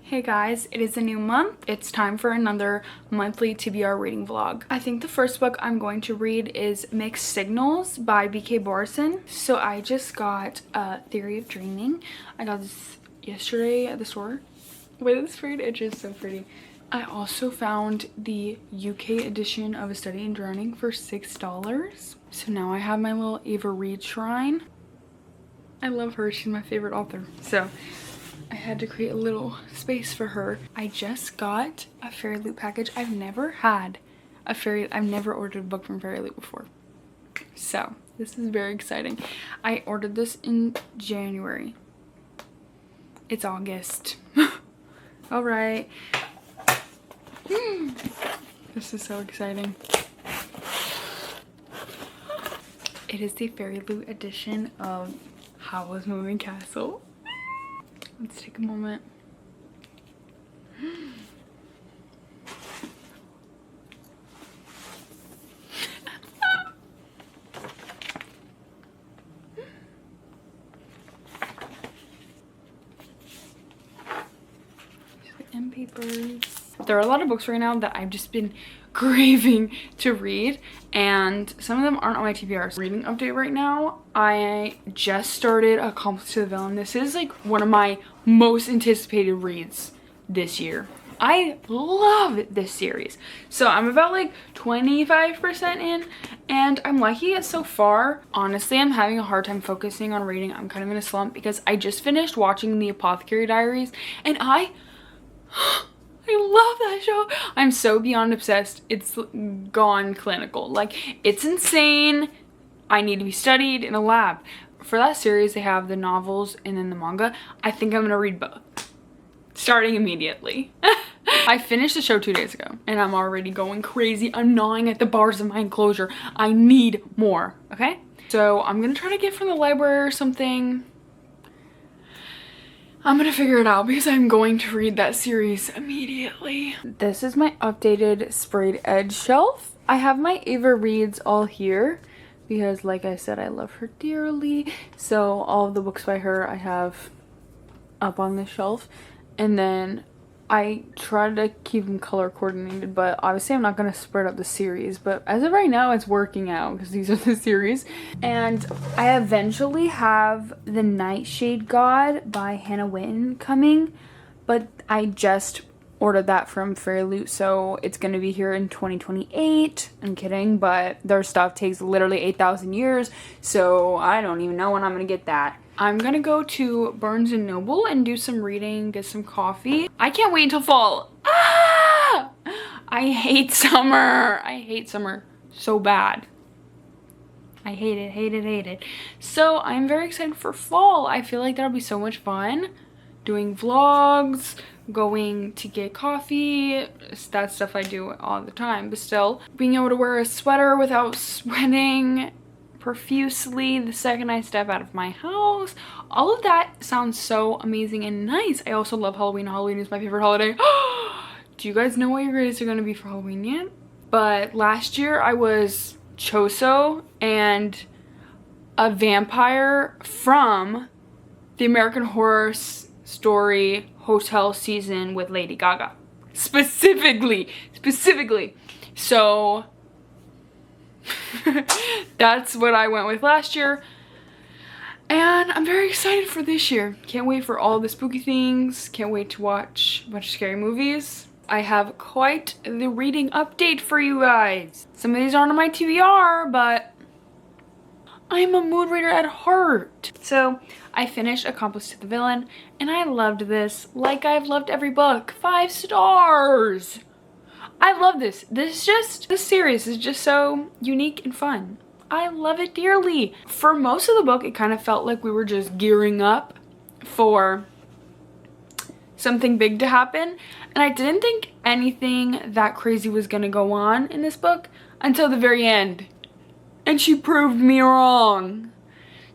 Hey guys, it is a new month. It's time for another monthly TBR reading vlog. I think the first book I'm going to read is Mixed Signals by B.K. Borison. So I just got a Theory of Dreaming. I got this yesterday at the store. Wait, this fruit itch is so pretty. I also found the UK edition of A Study in Drowning for $6. So now I have my little Ava Reid shrine. I love her, she's my favorite author. So I had to create a little space for her. I just got a Fairy Loot package. I've never ordered a book from Fairy Loot before. So this is very exciting. I ordered this in January. It's August. All right. This is so exciting. It is the Fairy Loot edition of Howl's Moving Castle. Let's take a moment. And papers. There are a lot of books right now that I've just been craving to read, and some of them aren't on my TBRs. Reading update right now, I just started Accomplice to the Villain. This is like one of my most anticipated reads this year. I love this series. So I'm about like 25% in, and I'm liking it so far. Honestly, I'm having a hard time focusing on reading. I'm kind of in a slump because I just finished watching the Apothecary Diaries, and I love that show. I'm so beyond obsessed. It's gone clinical. Like, it's insane. I need to be studied in a lab. For that series, they have the novels and then the manga. I think I'm gonna read both, starting immediately. I finished the show 2 days ago, and I'm already going crazy. I'm gnawing at the bars of my enclosure. I need more, okay? So I'm gonna try to get from the library or something. I'm gonna figure it out because I'm going to read that series immediately. This is my updated sprayed edge shelf. I have my Ava Reids all here because, like I said, I love her dearly. So all of the books by her I have up on the shelf. And then I try to keep them color coordinated, but obviously I'm not going to spread out the series. But as of right now, it's working out because these are the series. And I eventually have The Nightshade God by Hannah Wynne coming, but I just ordered that from Fairy Loot, so it's going to be here in 2028. I'm kidding, but their stuff takes literally 8,000 years, so I don't even know when I'm going to get that. I'm gonna go to Barnes & Noble and do some reading, get some coffee. I can't wait until fall. Ah! I hate summer. I hate summer so bad. I hate it, hate it, hate it. So I'm very excited for fall. I feel like that'll be so much fun. Doing vlogs, going to get coffee. That's stuff I do all the time. But still, being able to wear a sweater without sweating profusely the second I step out of my house. All of that sounds so amazing and nice. I also love Halloween. Halloween is my favorite holiday. Do you guys know what your grades are going to be for Halloween yet? But last year I was Choso and a vampire from the American Horror Story Hotel season with Lady Gaga. Specifically. So that's what I went with last year, and I'm very excited for this year. Can't wait for all the spooky things. Can't wait to watch a bunch of scary movies. I have quite the reading update for you guys. Some of these aren't on my TBR, but I'm a mood reader at heart. So I finished Accomplice to the Villain, and I loved this like I've loved every book. 5 stars. I love this. This series is just so unique and fun. I love it dearly. For most of the book, it kind of felt like we were just gearing up for something big to happen. And I didn't think anything that crazy was gonna go on in this book until the very end. And she proved me wrong.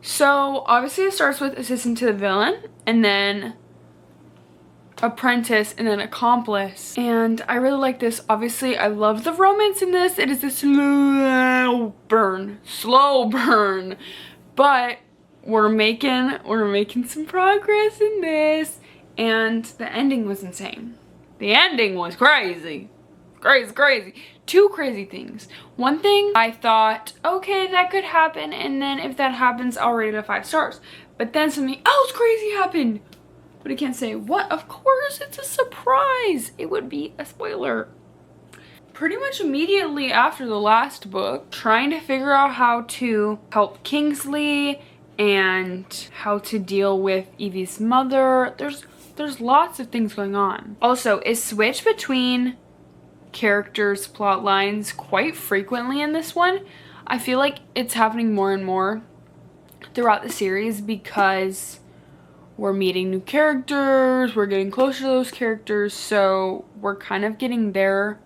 So obviously it starts with assistant to the villain, and then apprentice, and then accomplice. And I really like this. Obviously I love the romance in this. It is a slow burn, but we're making some progress in this. and the ending was insane. The ending was crazy. Crazy. Two crazy things. One thing, I thought, okay, that could happen, and then if that happens, I'll rate it a 5 stars. But then something else crazy happened. But I can't say what. Of course, it's a surprise. It would be a spoiler. Pretty much immediately after the last book, trying to figure out how to help Kingsley and how to deal with Evie's mother. There's lots of things going on. Also, it switched between characters' plot lines quite frequently in this one. I feel like it's happening more and more throughout the series because we're meeting new characters, we're getting closer to those characters, so we're kind of getting their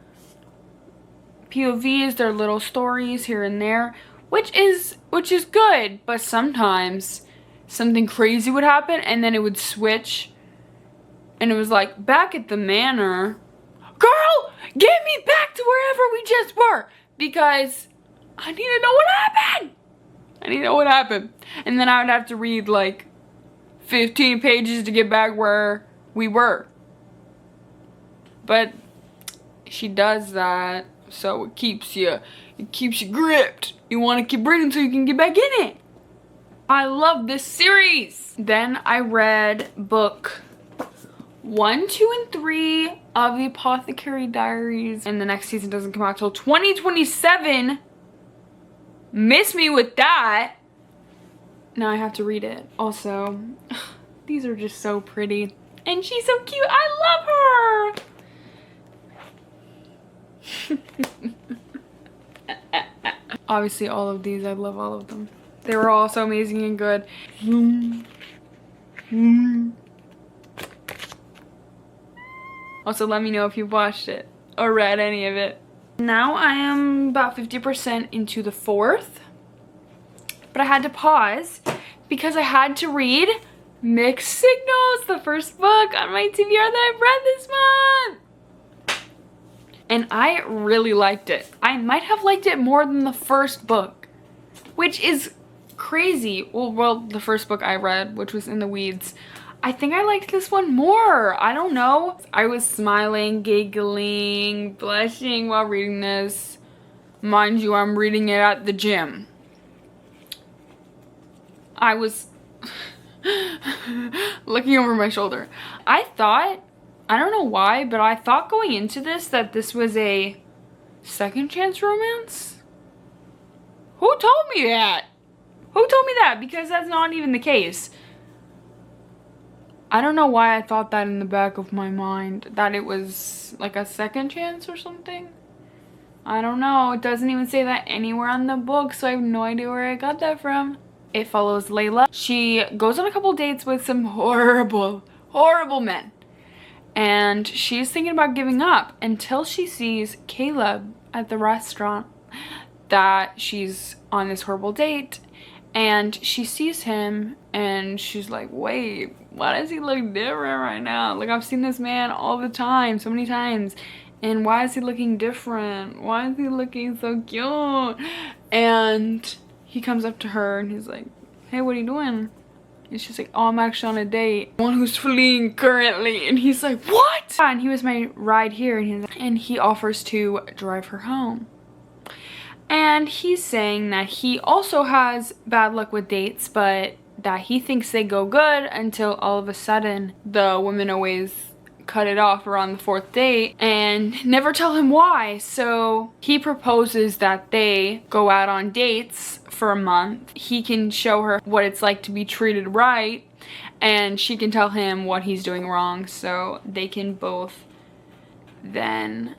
POVs, their little stories here and there, which is good, but sometimes something crazy would happen and then it would switch and it was like, back at the manor, girl, get me back to wherever we just were, because I need to know what happened. I need to know what happened. And then I would have to read like 15 pages to get back where we were. But she does that, so it keeps you gripped. You want to keep reading so you can get back in it. I love this series. Then I read book 1, 2, and 3 of the Apothecary Diaries, and the next season doesn't come out till 2027. Miss me with that. Now I have to read it. Also, these are just so pretty, and she's so cute. I love her. Obviously, all of these, I love all of them. They were all so amazing and good. Also, let me know if you've watched it or read any of it. Now I am about 50% into the 4th, but I had to pause because I had to read Mixed Signals, the first book on my TBR that I've read this month. And I really liked it. I might have liked it more than the first book, which is crazy. Well, the first book I read, which was In the Weeds, I think I liked this one more. I don't know. I was smiling, giggling, blushing while reading this. Mind you, I'm reading it at the gym. I was looking over my shoulder. I thought, I don't know why, but I thought going into this that this was a second chance romance. Who told me that? Who told me that? Because that's not even the case. I don't know why I thought that in the back of my mind, that it was like a second chance or something. I don't know. It doesn't even say that anywhere on the book, so I have no idea where I got that from. It follows Layla. She goes on a couple dates with some horrible men. And she's thinking about giving up until she sees Caleb at the restaurant, that she's on this horrible date. And she sees him and she's like, wait, why does he look different right now? Like, I've seen this man all the time, so many times. And why is he looking different? Why is he looking so cute? And he comes up to her and he's like, hey, what are you doing? And she's like, oh, I'm actually on a date. One who's fleeing currently. And he's like, what? And he was my ride here. And he offers to drive her home. And he's saying that he also has bad luck with dates, but that he thinks they go good until all of a sudden the women always cut it off around the 4th date and never tell him why. So he proposes that they go out on dates for a month. He can show her what it's like to be treated right, and she can tell him what he's doing wrong, so they can both then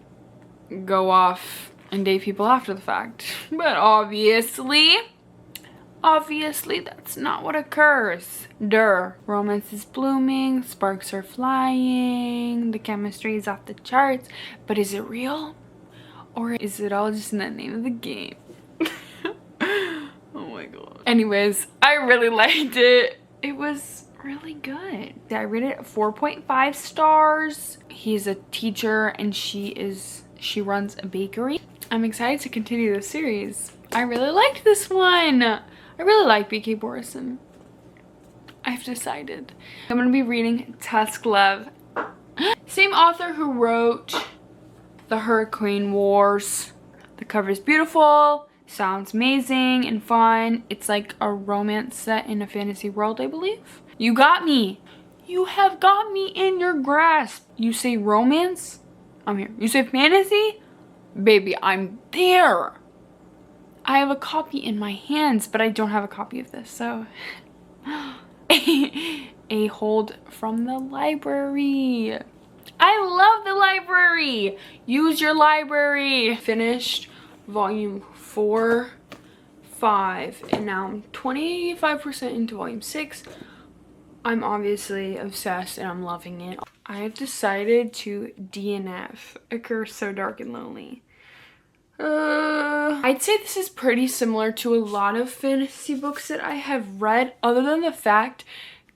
go off and date people after the fact. But obviously that's not what occurs. Romance is blooming, sparks are flying, the chemistry is off the charts, but is it real? Or is it all just in the name of the game? Oh my god. Anyways, I really liked it. It was really good. I rated it 4.5 stars. He's a teacher and she runs a bakery. I'm excited to continue the series. I really liked this one. I really like B.K. Borison. I've decided. I'm gonna be reading Tusk Love. Same author who wrote The Hurricane Wars. The cover is beautiful, sounds amazing and fun. It's like a romance set in a fantasy world, I believe. You got me. You have got me in your grasp. You say romance? I'm here. You say fantasy? Baby, I'm there. I have a copy in my hands, but I don't have a copy of this, so. A hold from the library. I love the library. Use your library. Finished volume 4, 5, and now I'm 25% into volume 6. I'm obviously obsessed and I'm loving it. I have decided to DNF A Curse So Dark and Lonely. I'd say this is pretty similar to a lot of fantasy books that I have read, other than the fact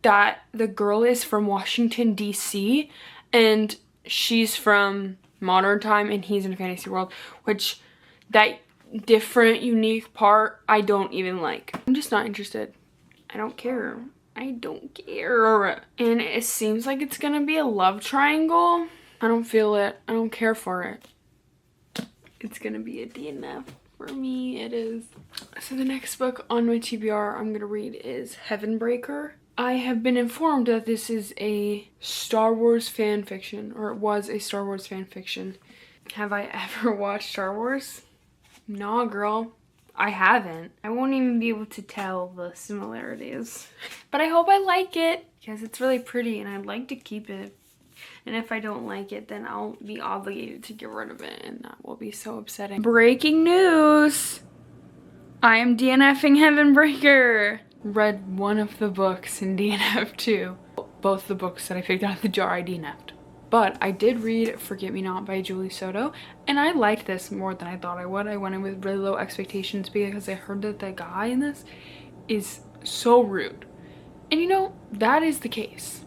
that the girl is from Washington, D.C. and she's from modern time and he's in a fantasy world, which that different, unique part I don't even like. I'm just not interested. I don't care. I don't care. And it seems like it's gonna be a love triangle. I don't feel it. I don't care for it. It's gonna be a DNF for me. It is. So the next book on my TBR I'm gonna read is Heavenbreaker. I have been informed that this is a Star Wars fan fiction, or it was a Star Wars fan fiction. Have I ever watched Star Wars? Nah, girl. I haven't. I won't even be able to tell the similarities. But I hope I like it because it's really pretty and I'd like to keep it. And if I don't like it, then I'll be obligated to get rid of it and that will be so upsetting. Breaking news! I am DNFing Heavenbreaker. Read one of the books in DNF too. Both the books that I picked out of the jar I DNF'd. But I did read Forget Me Not by Julie Soto, and I liked this more than I thought I would. I went in with really low expectations because I heard that the guy in this is so rude. And you know, that is the case.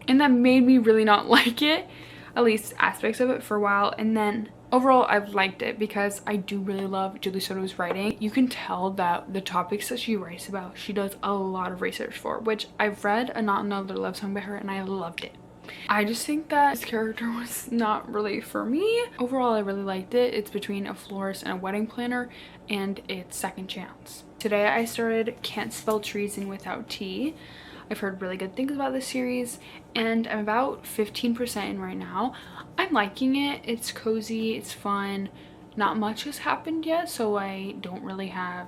And that made me really not like it, at least aspects of it for a while. And then overall, I've liked it because I do really love Julie Soto's writing. You can tell that the topics that she writes about, she does a lot of research for, which I've read A Not Another Love Song by her and I loved it. I just think that this character was not really for me. Overall, I really liked it. It's between a florist and a wedding planner, and it's second chance. Today I started Can't Spell Treason Without Tea. I've heard really good things about this series, and I'm about 15% in right now. I'm liking it. It's cozy, it's fun. Not much has happened yet, so I don't really have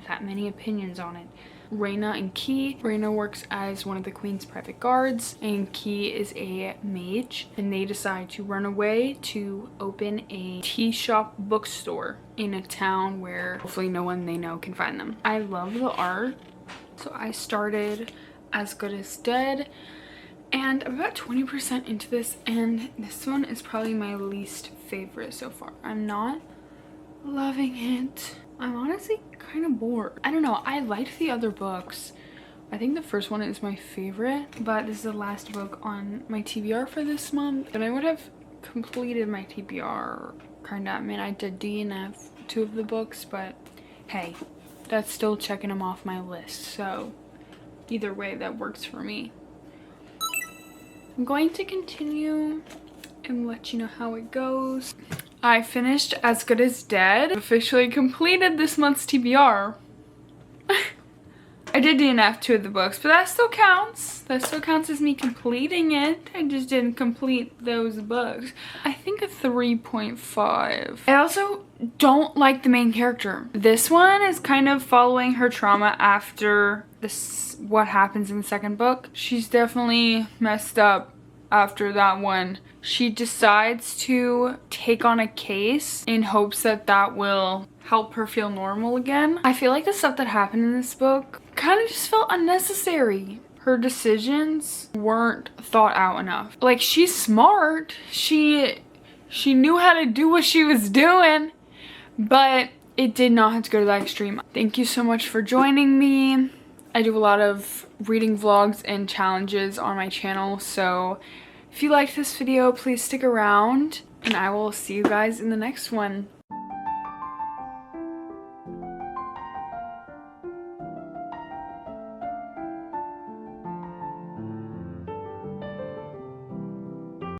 that many opinions on it. Reyna and Key. Reyna works as one of the queen's private guards and Key is a mage, and they decide to run away to open a tea shop bookstore in a town where hopefully no one they know can find them. I love the art, so I started As Good as Dead and I'm about 20% into this, and this one is probably my least favorite so far. I'm not loving it. I'm honestly kind of bored. I don't know, I liked the other books. I think the first one is my favorite, but this is the last book on my TBR for this month. And I would have completed my TBR kinda. I mean, I did DNF 2 of the books, but hey, that's still checking them off my list. So either way, that works for me. I'm going to continue and let you know how it goes. I finished As Good as Dead. Officially completed this month's TBR. I did DNF 2 of the books, but that still counts. That still counts as me completing it. I just didn't complete those books. I think a 3.5. I also don't like the main character. This one is kind of following her trauma after this, what happens in the second book. She's definitely messed up after that one. She decides to take on a case in hopes that that will help her feel normal again. I feel like the stuff that happened in this book kind of just felt unnecessary. Her decisions weren't thought out enough. Like, she's smart. She knew how to do what she was doing, but it did not have to go to that extreme. Thank you so much for joining me. I do a lot of reading vlogs and challenges on my channel, so if you liked this video, please stick around and I will see you guys in the next one.